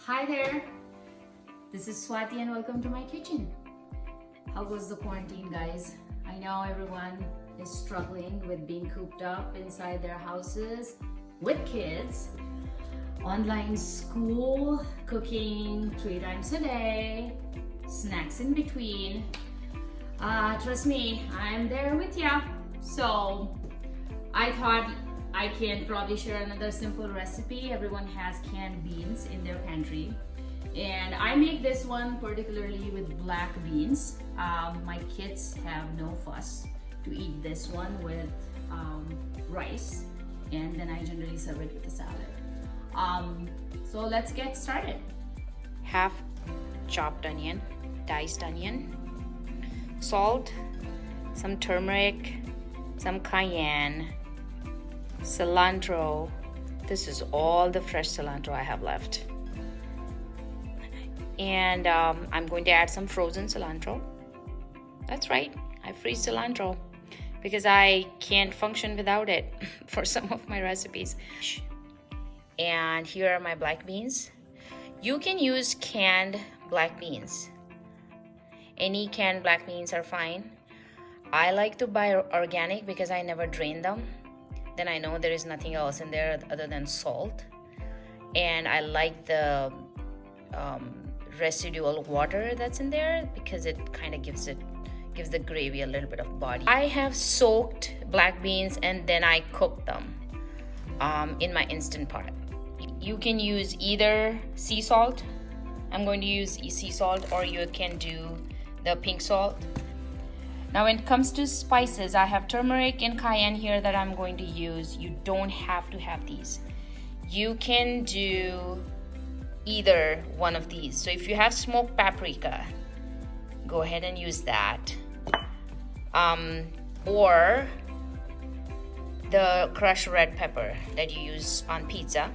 Hi there, this is Swati and welcome to my kitchen. How was the quarantine, guys? I know everyone is struggling with being cooped up inside their houses with kids, online school, cooking 3 times a day, snacks in between. Trust me, I'm there with ya. So I thought I can probably share another simple recipe. Everyone has canned beans in their pantry, and I make this one particularly with black beans. My kids have no fuss to eat this one with rice, and then I generally serve it with a salad. So let's get started. Half chopped onion, diced onion, salt, some turmeric, some cayenne, cilantro. This is all the fresh cilantro I have left. And I'm going to add some frozen cilantro. That's right, I freeze cilantro because I can't function without it for some of my recipes. And here are my black beans. You can use canned black beans. Any canned black beans are fine. I like to buy organic because I never drain them. Then I know there is nothing else in there other than salt. And I like the residual water that's in there because it kind of gives the gravy a little bit of body. I have soaked black beans and then I cooked them in my Instant Pot. You can use either sea salt. I'm going to use sea salt, or you can do the pink salt. Now when it comes to spices, I have turmeric and cayenne here that I'm going to use. You don't have to have these. You can do either one of these. So if you have smoked paprika, go ahead and use that. Or the crushed red pepper that you use on pizza.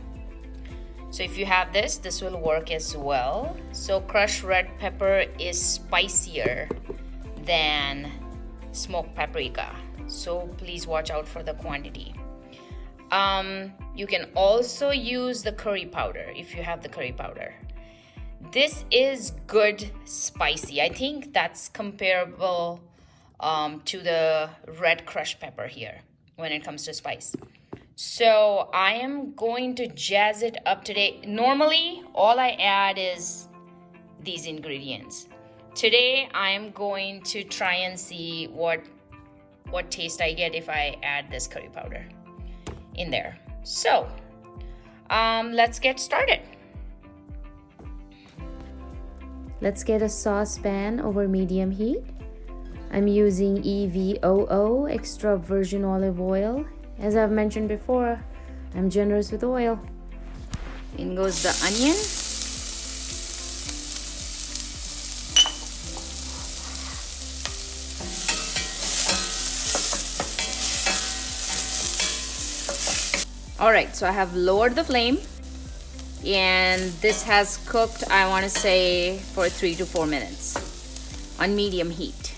So if you have this will work as well. So crushed red pepper is spicier than smoked paprika, so please watch out for the quantity. You can also use the curry powder if you have the curry powder. This is good spicy. I think that's comparable to the red crushed pepper here when it comes to spice. So I am going to jazz it up today. Normally all I add is these ingredients. Today I'm going to try and see what taste I get if I add this curry powder in there. So let's get started. Let's get a saucepan over medium heat. I'm using EVOO extra virgin olive oil. As I've mentioned before, I'm generous with oil. In goes the onion. Alright, so I have lowered the flame and this has cooked, I want to say, for 3 to 4 minutes on medium heat.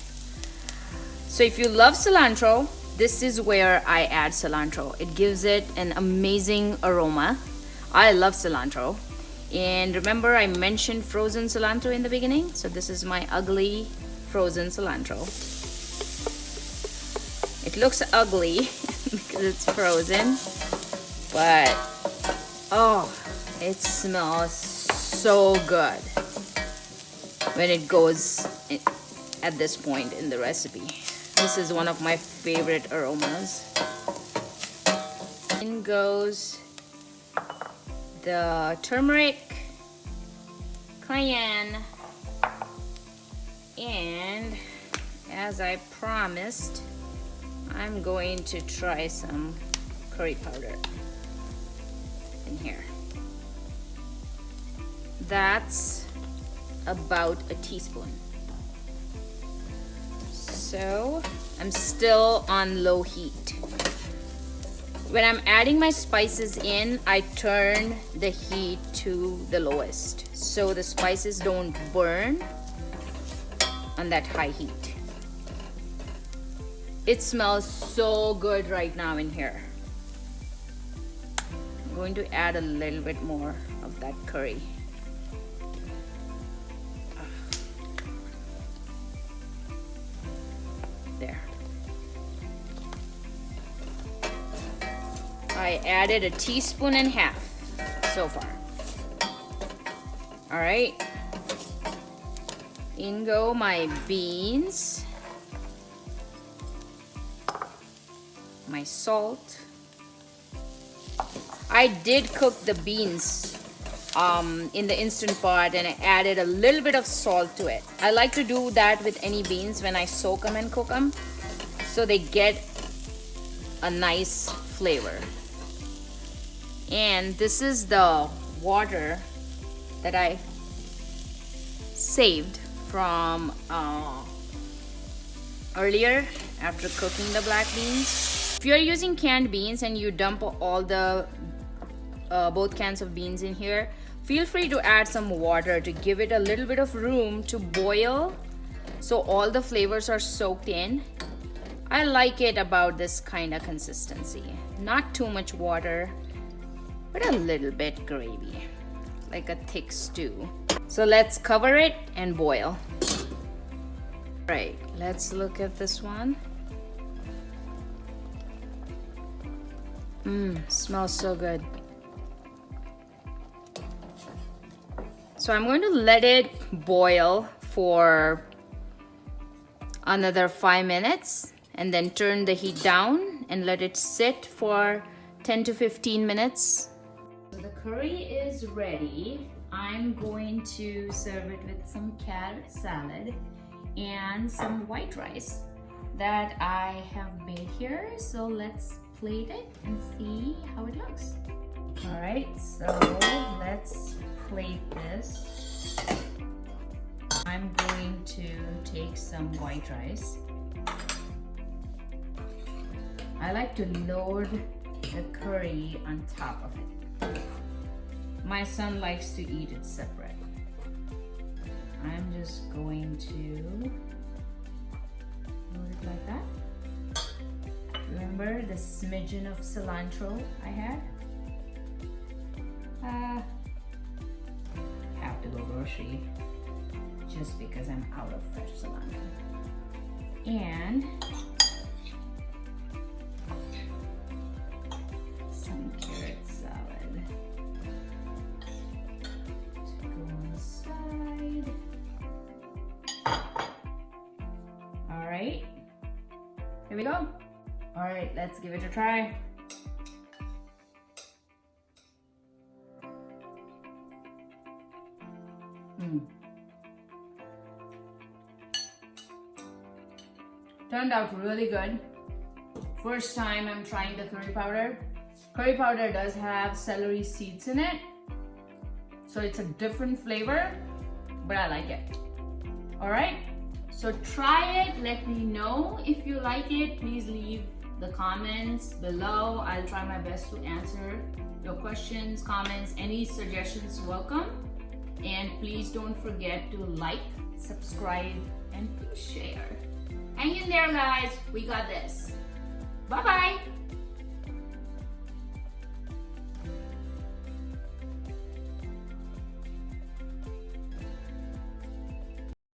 So if you love cilantro, this is where I add cilantro. It gives it an amazing aroma. I love cilantro. And remember I mentioned frozen cilantro in the beginning? So this is my ugly frozen cilantro. It looks ugly because it's frozen. But oh, it smells so good when it goes at this point in the recipe. This is one of my favorite aromas. In goes the turmeric, cayenne, and as I promised, I'm going to try some curry powder in here. That's about a teaspoon. So I'm still on low heat. When I'm adding my spices in, I turn the heat to the lowest so the spices don't burn on that high heat. It smells so good right now in here. I'm going to add a little bit more of that curry. I added a teaspoon and a half so far. All right. In go my beans, my salt. I did cook the beans in the instant pot, and I added a little bit of salt to it. I like to do that with any beans when I soak them and cook them, so they get a nice flavor. And this is the water that I saved from earlier after cooking the black beans. If you're using canned beans and you dump all the both cans of beans in here, feel free to add some water to give it a little bit of room to boil so all the flavors are soaked in. I like it about this kind of consistency. Not too much water, but a little bit gravy, like a thick stew. So let's cover it and boil. Right, let's look at this one. Smells so good. So I'm going to let it boil for another 5 minutes and then turn the heat down and let it sit for 10 to 15 minutes. So the curry is ready. I'm going to serve it with some carrot salad and some white rice that I have made here. So let's plate it and see how it looks. All right, so let's plate this. I'm going to take some white rice. I like to load the curry on top of it. My son likes to eat it separate. I'm just going to load it like that. Remember the smidgen of cilantro I had? Have to go grocery just because I'm out of fresh cilantro. And some carrot salad to go on the side. All right, here we go. All right, let's give it a try. Turned out really good. First time I'm trying the curry powder. Curry powder does have celery seeds in it, so it's a different flavor, but I like it. All right, so try it. Let me know if you like it. Please leave the comments below. I'll try my best to answer your questions, comments, any suggestions welcome. And please don't forget to like, subscribe, and please share. Hang in there, guys. We got this. Bye-bye.